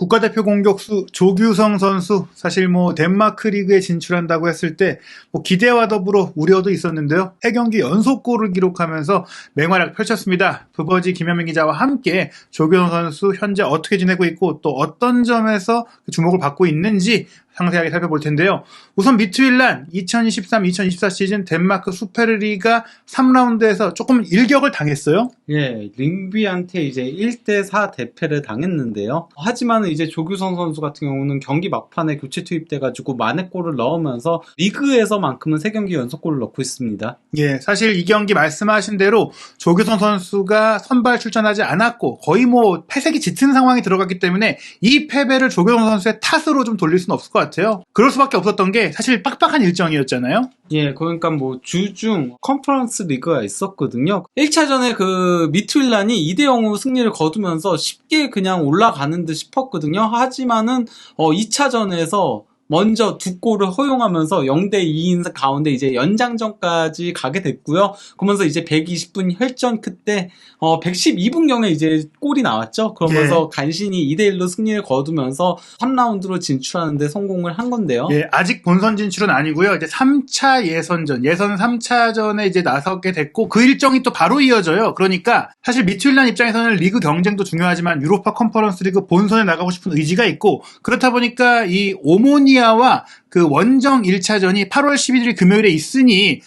국가대표 공격수 조규성 선수, 사실 덴마크 리그에 진출한다고 했을 때 기대와 더불어 우려도 있었는데요. 3경기 연속골을 기록하면서 맹활약 펼쳤습니다. 부버지 김현민 기자와 함께 조규성 선수 현재 어떻게 지내고 있고 또 어떤 점에서 주목을 받고 있는지 상세하게 살펴볼 텐데요. 우선 미트윌란 2023-2024 시즌 덴마크 수페르리가 3라운드에서 조금 일격을 당했어요. 예, 링비한테 이제 1대4 대패를 당했는데요. 하지만 이제 조규성 선수 같은 경우는 경기 막판에 교체 투입돼가지고 만회골을 넣으면서 리그에서만큼은 3경기 연속골을 넣고 있습니다. 예, 사실 이 경기 말씀하신 대로 조규성 선수가 선발 출전하지 않았고 거의 패색이 짙은 상황이 들어갔기 때문에 이 패배를 조규성 선수의 탓으로 좀 돌릴 수는 없을 것 같아요. 그럴 수밖에 없었던 게 사실 빡빡한 일정이었잖아요. 예, 그러니까 주중 컨퍼런스 리그가 있었거든요. 1차전에 그 미트윌란이 2대0으로 승리를 거두면서 쉽게 그냥 올라가는 듯 싶었거든요. 하지만은 2차전에서 먼저 2골을 허용하면서 0대2인 가운데 이제 연장전까지 가게 됐고요. 그러면서 이제 120분 혈전 끝에 112분경에 이제 골이 나왔죠. 그러면서 간신히 2대1로 승리를 거두면서 3라운드로 진출하는데 성공을 한 건데요. 예, 아직 본선 진출은 아니고요. 이제 3차 예선 3차전에 이제 나서게 됐고 그 일정이 또 바로 이어져요. 그러니까 사실 미트윌란 입장에서는 리그 경쟁도 중요하지만 유로파 컨퍼런스 리그 본선에 나가고 싶은 의지가 있고 그렇다 보니까 이 오모니아와 그 원정 1차전이 8월 11일 금요일에 있으니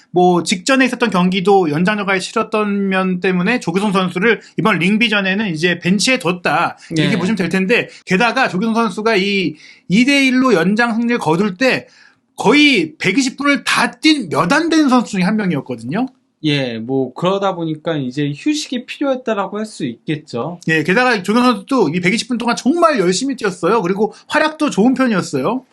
직전에 있었던 경기도 연장전까지 치렀던 면 때문에 조규성 선수를 이번 링비전에는 이제 벤치에 뒀다. 이렇게 보시면 될 텐데 게다가 조규성 선수가 이 2대1로 연장 승리를 거둘 때 거의 120분을 다 뛴 몇 안 되는 선수 중에 한 명이었거든요. 예, 그러다 보니까 이제 휴식이 필요했다라고 할 수 있겠죠. 예, 게다가 조규성 선수도 이 120분 동안 정말 열심히 뛰었어요. 그리고 활약도 좋은 편이었어요.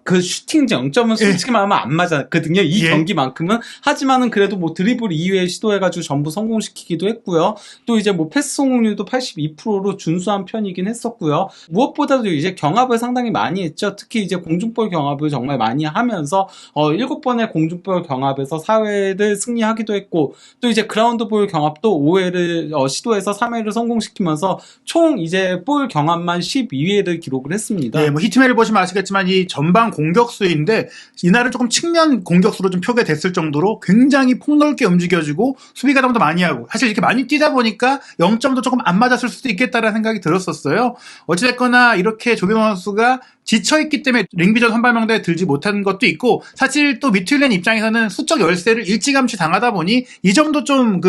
그 슈팅 정점은 솔직히 말하면 안 맞았거든요. 이 경기만큼은. 하지만은 그래도 드리블 이후에 시도해가지고 전부 성공시키기도 했고요. 또 이제 패스 성공률도 82%로 준수한 편이긴 했었고요. 무엇보다도 이제 경합을 상당히 많이 했죠. 특히 이제 공중볼 경합을 정말 많이 하면서 7번의 공중볼 경합에서 4회를 승리하기도 했고 또 이제 그라운드볼 경합도 5회를 시도해서 3회를 성공시키면서 총 이제 볼 경합만 12회를 기록을 했습니다. 네, 히트맵을 보시면 아시겠지만 이 전방 공격수인데 이날은 조금 측면 공격수로 좀 표기됐을 정도로 굉장히 폭넓게 움직여주고 수비 가담도 많이 하고 사실 이렇게 많이 뛰다 보니까 0점도 조금 안 맞았을 수도 있겠다라는 생각이 들었었어요. 어찌됐거나 이렇게 조규성 선수가 지쳐있기 때문에 링비전 선발명단에 들지 못한 것도 있고 사실 또 미트윌란 입장에서는 수적 열세를 일찌감치 당하다 보니 이 점도 좀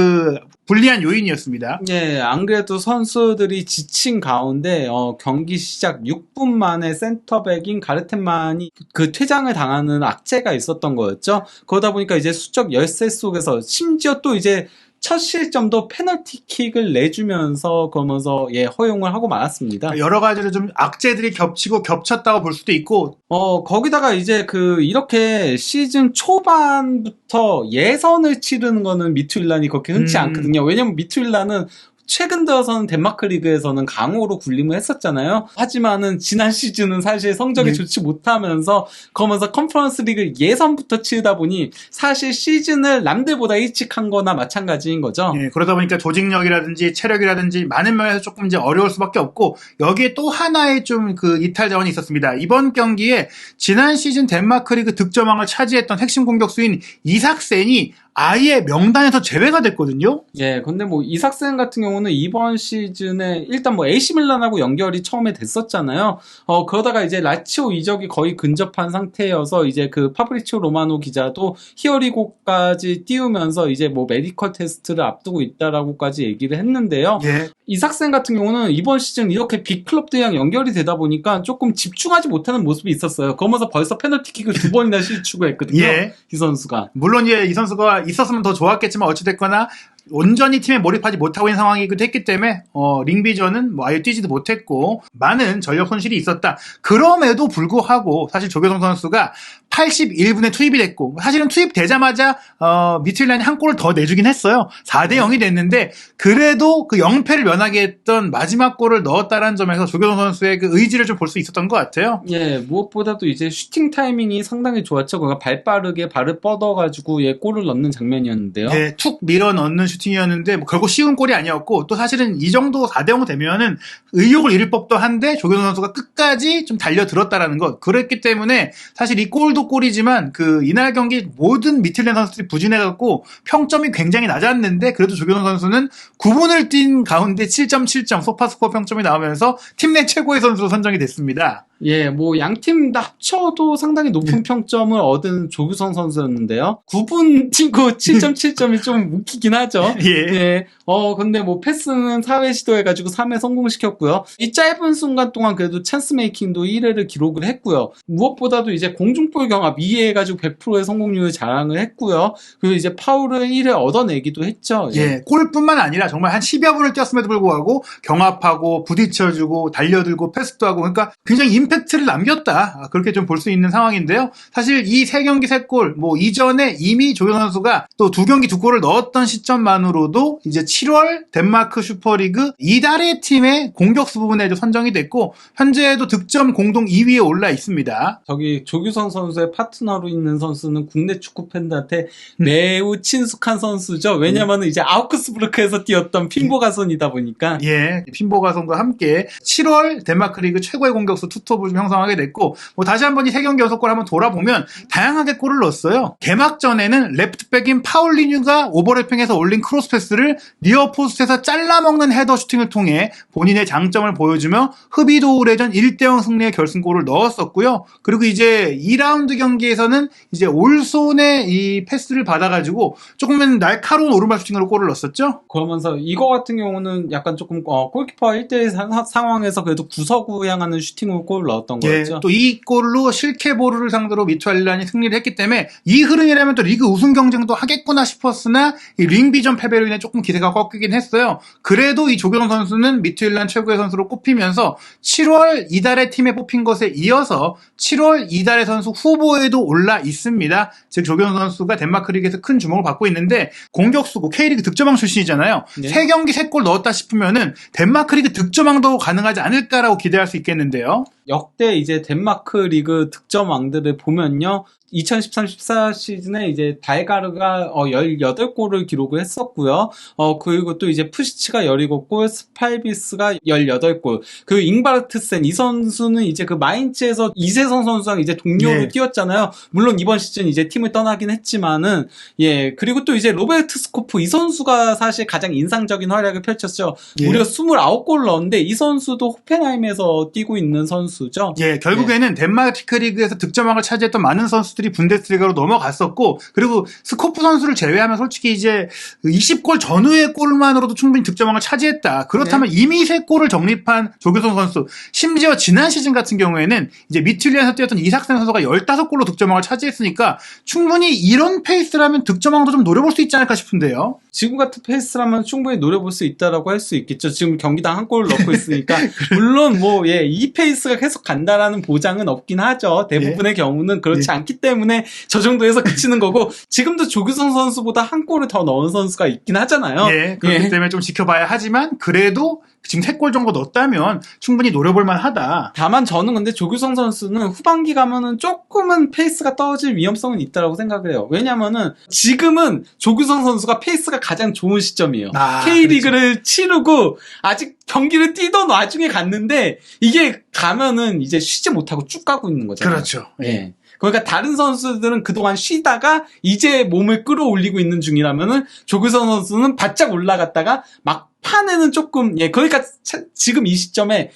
불리한 요인이었습니다. 예, 안 그래도 선수들이 지친 가운데 경기 시작 6분 만에 센터백인 가르텐만이 그 퇴장을 당하는 악재가 있었던 거였죠. 그러다 보니까 이제 수적 열세 속에서 심지어 또 이제 첫 실점도 페널티킥을 내주면서 그러면서 허용을 하고 말았습니다. 여러 가지로 좀 악재들이 겹치고 겹쳤다고 볼 수도 있고 거기다가 이제 이렇게 시즌 초반부터 예선을 치르는 거는 미트윌란이 그렇게 흔치 않거든요. 왜냐면 미트윌란은 최근 들어서는 덴마크 리그에서는 강호로 군림을 했었잖아요. 하지만은 지난 시즌은 사실 성적이 좋지 못하면서 그러면서 컨퍼런스 리그 예선부터 치르다 보니 사실 시즌을 남들보다 일찍 한 거나 마찬가지인 거죠. 예, 그러다 보니까 조직력이라든지 체력이라든지 많은 면에서 조금 이제 어려울 수밖에 없고 여기에 또 하나의 좀 이탈 자원이 있었습니다. 이번 경기에 지난 시즌 덴마크 리그 득점왕을 차지했던 핵심 공격수인 이삭센이 아예 명단에서 제외가 됐거든요. 예, 근데 이삭센 같은 경우는 이번 시즌에 일단 AC 밀란하고 연결이 처음에 됐었잖아요. 그러다가 이제 라치오 이적이 거의 근접한 상태여서 이제 파브리치오 로마노 기자도 히어리고까지 띄우면서 이제 메디컬 테스트를 앞두고 있다라고까지 얘기를 했는데요. 예. 이삭센 같은 경우는 이번 시즌 이렇게 빅클럽들이랑 연결이 되다 보니까 조금 집중하지 못하는 모습이 있었어요. 그러면서 벌써 페널티킥을 2번이나 실추했거든요. 이 선수가. 물론 이 선수가 있었으면 더 좋았겠지만 어찌됐거나 온전히 팀에 몰입하지 못하고 있는 상황이기도 했기 때문에 링비전은 아예 뛰지도 못했고 많은 전력 손실이 있었다. 그럼에도 불구하고 사실 조규성 선수가 81분에 투입이 됐고 사실은 투입되자마자 미트윌란이 한 골을 더 내주긴 했어요. 4대 0이 됐는데 그래도 그 0패를 면하게 했던 마지막 골을 넣었다는 점에서 조규성 선수의 그 의지를 좀 볼 수 있었던 것 같아요. 예, 무엇보다도 이제 슈팅 타이밍이 상당히 좋았죠. 그가 발 빠르게 발을 뻗어가지고 골을 넣는 장면이었는데요. 네, 툭 밀어 넣는 슈팅이었는데 뭐 결국 쉬운 골이 아니었고 또 사실은 이 정도 4대 0 되면은 의욕을 잃을 법도 한데 조규성 선수가 끝까지 좀 달려들었다라는 것. 그랬기 때문에 사실 이 골도 골이지만 그 이날 경기 모든 미틀랜 선수들이 부진해갖고 평점이 굉장히 낮았는데 그래도 조규성 선수는 9분을 뛴 가운데 7.7점 소파스코어 평점이 나오면서 팀 내 최고의 선수로 선정이 됐습니다. 예, 뭐 양팀 다 합쳐도 상당히 높은 평점을 얻은 조규성 선수였는데요. 9분 친구 7.7점이 좀 웃기긴 하죠. 예. 예. 근데 뭐 패스는 4회 시도해가지고 3회 성공시켰고요. 이 짧은 순간 동안 그래도 찬스 메이킹도 1회를 기록을 했고요. 무엇보다도 이제 공중볼 경합 2회 해가지고 100%의 성공률을 자랑을 했고요. 그리고 이제 파울을 1회 얻어내기도 했죠. 예, 골뿐만 아니라 정말 한 10여 분을 뛰었음에도 불구하고 경합하고 부딪혀주고 달려들고 패스도 하고 그러니까 굉장히 임팩트를 남겼다. 그렇게 좀 볼 수 있는 상황인데요. 사실 이 3경기 3골 뭐 이전에 이미 조규성 선수가 또 2경기 2골을 넣었던 시점만으로도 이제 7월 덴마크 슈퍼리그 이달의 팀의 공격수 부분에도 선정이 됐고 현재도 득점 공동 2위에 올라 있습니다. 저기 조규성 선수의 파트너로 있는 선수는 국내 축구 팬들한테 매우 친숙한 선수죠. 왜냐면은 이제 아우크스부르크에서 뛰었던 핀보가손이다 보니까. 예, 핀보가손과 함께 7월 덴마크 리그 최고의 공격수 투톱을 형성하게 됐고 뭐 다시 한번 이 3경기 6골 한번 돌아보면 다양하게 골을 넣었어요. 개막전에는 레프트백인 파울리뉴가 오버래핑해서 올린 크로스 패스를 니어 포스트에서 잘라먹는 헤더 슈팅을 통해 본인의 장점을 보여주며 흡이도우레전 1대0 승리의 결승골을 넣었었고요. 그리고 이제 2라운드 경기에서는 이제 올손의 이 패스를 받아가지고 조금은 날카로운 오른발 슈팅으로 골을 넣었었죠. 그러면서 이거 같은 경우는 약간 조금 골키퍼 1대1 상황에서 그래도 구석우 향하는 슈팅으로 골을 넣었던 거였죠. 또 이 골로 실케보르를 상대로 미투알란이 승리를 했기 때문에 이 흐름이라면 또 리그 우승 경쟁도 하겠구나 싶었으나 이 링비전 패배로 인해 조금 기세가 꺾이긴 했어요. 그래도 이 조규성 선수는 미투알란 최고의 선수로 꼽히면서 7월 이달의 팀에 뽑힌 것에 이어서 7월 이달의 선수 후보에도 올라 있습니다. 즉 조규성 선수가 덴마크 리그에서 큰 주목을 받고 있는데 공격수고 K리그 득점왕 출신이잖아요. 네. 3경기 3골 넣었다 싶으면은 덴마크 리그 득점왕도 가능하지 않을까라고 기대할 수 있겠는데요. 역대 이제 덴마크 리그 득점왕들을 보면요. 2013-14 시즌에 이제 달가르가 18골을 기록을 했었고요. 그리고 또 이제 푸시치가 17골, 스팔비스가 18골. 그리고 잉바르트센 이 선수는 이제 그 마인츠에서 이세성 선수랑 이제 동료로 예. 뛰었잖아요. 물론 이번 시즌 이제 팀을 떠나긴 했지만은 예. 그리고 또 이제 로베르트 스코프 이 선수가 사실 가장 인상적인 활약을 펼쳤죠. 예. 무려 29골을 넣었는데 이 선수도 호펜하임에서 뛰고 있는 선수죠. 예, 결국에는 덴마크 리그에서 득점왕을 차지했던 많은 선수들이 분데스리가로 넘어갔었고, 그리고 스코프 선수를 제외하면 솔직히 이제 20골 전후의 골만으로도 충분히 득점왕을 차지했다. 그렇다면 이미 3골을 정립한 조규성 선수, 심지어 지난 시즌 같은 경우에는 이제 미툴리안에서 뛰었던 이삭센 선수가 15골로 득점왕을 차지했으니까 충분히 이런 페이스라면 득점왕도 좀 노려볼 수 있지 않을까 싶은데요. 지금 같은 페이스라면 충분히 노려볼 수 있다라고 할 수 있겠죠. 지금 경기당 한 골을 넣고 있으니까. 물론 이 페이스가 계속 간다라는 보장은 없긴 하죠. 대부분의 경우는 그렇지 않기 때문에 저 정도에서 그치는 거고, 지금도 조규성 선수보다 한 골을 더 넣은 선수가 있긴 하잖아요. 예, 그렇기 때문에 좀 지켜봐야 하지만 그래도 지금 3골 정도 넣었다면 충분히 노려볼 만하다. 다만 저는 근데 조규성 선수는 후반기 가면은 조금은 페이스가 떨어질 위험성은 있다라고 생각을 해요. 왜냐면은 지금은 조규성 선수가 페이스가 가장 좋은 시점이에요. K리그를 치르고 아직 경기를 뛰던 와중에 갔는데 이게 가면은 이제 쉬지 못하고 쭉 가고 있는 거잖아요. 그렇죠. 예. 그러니까 다른 선수들은 그동안 쉬다가 이제 몸을 끌어올리고 있는 중이라면은 조규성 선수는 바짝 올라갔다가 막판에는 조금 그러니까 지금 이 시점에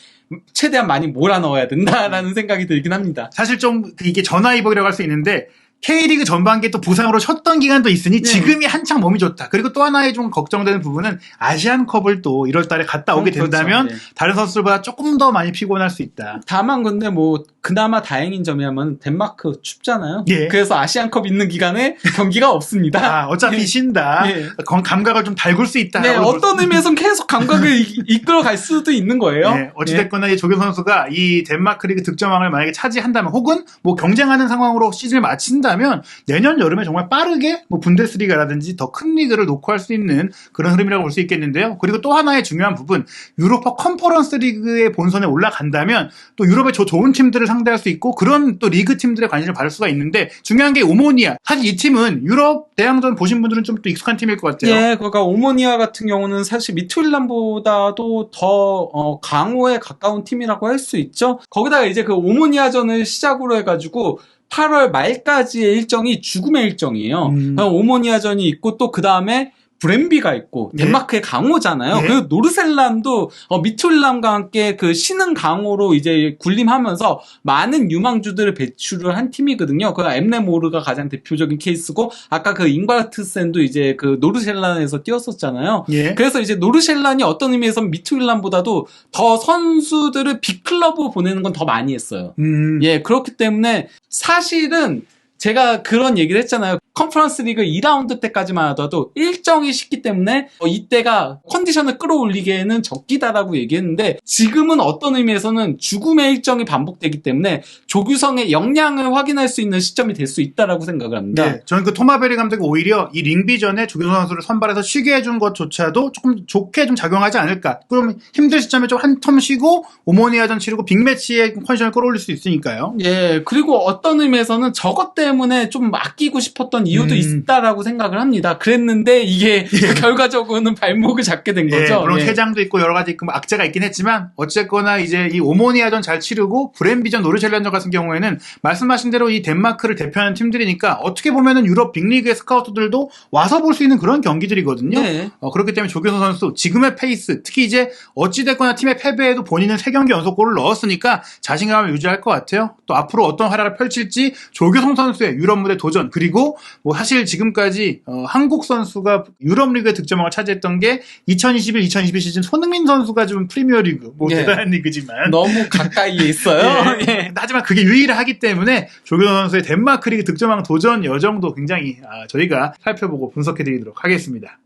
최대한 많이 몰아넣어야 된다라는 생각이 들긴 합니다. 사실 좀 이게 전화위복이라고 할 수 있는데 K리그 전반기에 또 부상으로 쉬었던 기간도 있으니 네. 지금이 한창 몸이 좋다. 그리고 또 하나의 좀 걱정되는 부분은 아시안컵을 또 1월 달에 갔다 오게 된다면 그렇죠. 네. 다른 선수들보다 조금 더 많이 피곤할 수 있다. 다만 근데 뭐 그나마 다행인 점이라면 덴마크 춥잖아요. 예. 그래서 아시안컵 있는 기간에 경기가 없습니다. 아, 어차피 예. 쉰다. 예. 감각을 좀 달굴 수 있다. 네, 어떤 의미에서는 계속 감각을 이끌어갈 수도 있는 거예요. 네, 어찌됐거나 이 조규 선수가 이 덴마크 리그 득점왕을 만약에 차지한다면 혹은 뭐 경쟁하는 상황으로 시즌을 마친다면 내년 여름에 정말 빠르게 뭐 분데스리가라든지 더 큰 리그를 놓고 할 수 있는 그런 흐름이라고 볼 수 있겠는데요. 그리고 또 하나의 중요한 부분, 유로파 컨퍼런스 리그의 본선에 올라간다면 또 유럽의 좋은 팀들을 상대할 수 있고 그런 또 리그 팀들의 관심을 받을 수가 있는데 중요한 게 오모니아. 사실 이 팀은 유럽 대항전 보신 분들은 좀 또 익숙한 팀일 것 같아요. 예, 그러니까 오모니아 같은 경우는 사실 미투일란보다도 더 강호에 가까운 팀이라고 할 수 있죠. 거기다가 이제 그 오모니아전을 시작으로 해가지고 8월 말까지의 일정이 죽음의 일정이에요. 오모니아전이 있고 또 그 다음에 브렘비가 있고 네. 덴마크의 강호잖아요. 네. 그리고 노르셀란도 미투일람과 함께 그 신흥 강호로 이제 군림하면서 많은 유망주들을 배출을 한 팀이거든요. 그 엠레모르가 가장 대표적인 케이스고 아까 그 잉바르트센도 이제 그 노르셀란에서 뛰었었잖아요. 예. 그래서 이제 노르셀란이 어떤 의미에서 미투일란보다도 더 선수들을 빅클럽으로 보내는 건 더 많이 했어요. 예, 그렇기 때문에 사실은 제가 그런 얘기를 했잖아요. 컨퍼런스 리그 2라운드 때까지만 하더라도 일정이 쉽기 때문에 이때가 컨디션을 끌어올리기에는 적기다라고 얘기했는데 지금은 어떤 의미에서는 죽음의 일정이 반복되기 때문에 조규성의 역량을 확인할 수 있는 시점이 될 수 있다라고 생각을 합니다. 네, 저는 그 토마베리 감독이 오히려 이 링비전에 조규성 선수를 선발해서 쉬게 해준 것조차도 조금 좋게 좀 작용하지 않을까. 그러면 힘들 시점에 좀 한 텀 쉬고 오모니아전 치르고 빅매치에 컨디션을 끌어올릴 수 있으니까요. 예, 그리고 어떤 의미에서는 저것 때문에 좀 아끼고 싶었던 이유도 있다라고 생각을 합니다. 그랬는데 이게 결과적으로는 발목을 잡게 된 거죠. 물론 예. 퇴장도 있고 여러 가지 있고 뭐 악재가 있긴 했지만 어쨌거나 이제 이 오모니아전 잘 치르고 브렘비전 노르셀란전 같은 경우에는 말씀하신 대로 이 덴마크를 대표하는 팀들이니까 어떻게 보면은 유럽 빅리그의 스카우트들도 와서 볼 수 있는 그런 경기들이거든요. 네. 그렇기 때문에 조규성 선수 지금의 페이스 특히 이제 어찌됐거나 팀의 패배에도 본인은 3경기 연속 골을 넣었으니까 자신감을 유지할 것 같아요. 또 앞으로 어떤 활약을 펼칠지 조규성 선수의 유럽 무대 도전 그리고 뭐 사실 지금까지 한국 선수가 유럽 리그의 득점왕을 차지했던 게 2021-2022 시즌 손흥민 선수가 좀 프리미어리그 뭐 예. 대단한 리그지만 너무 가까이에 있어요. 예. 예. 하지만 그게 유일하기 때문에 조규성 선수의 덴마크 리그 득점왕 도전 여정도 굉장히 저희가 살펴보고 분석해드리도록 하겠습니다.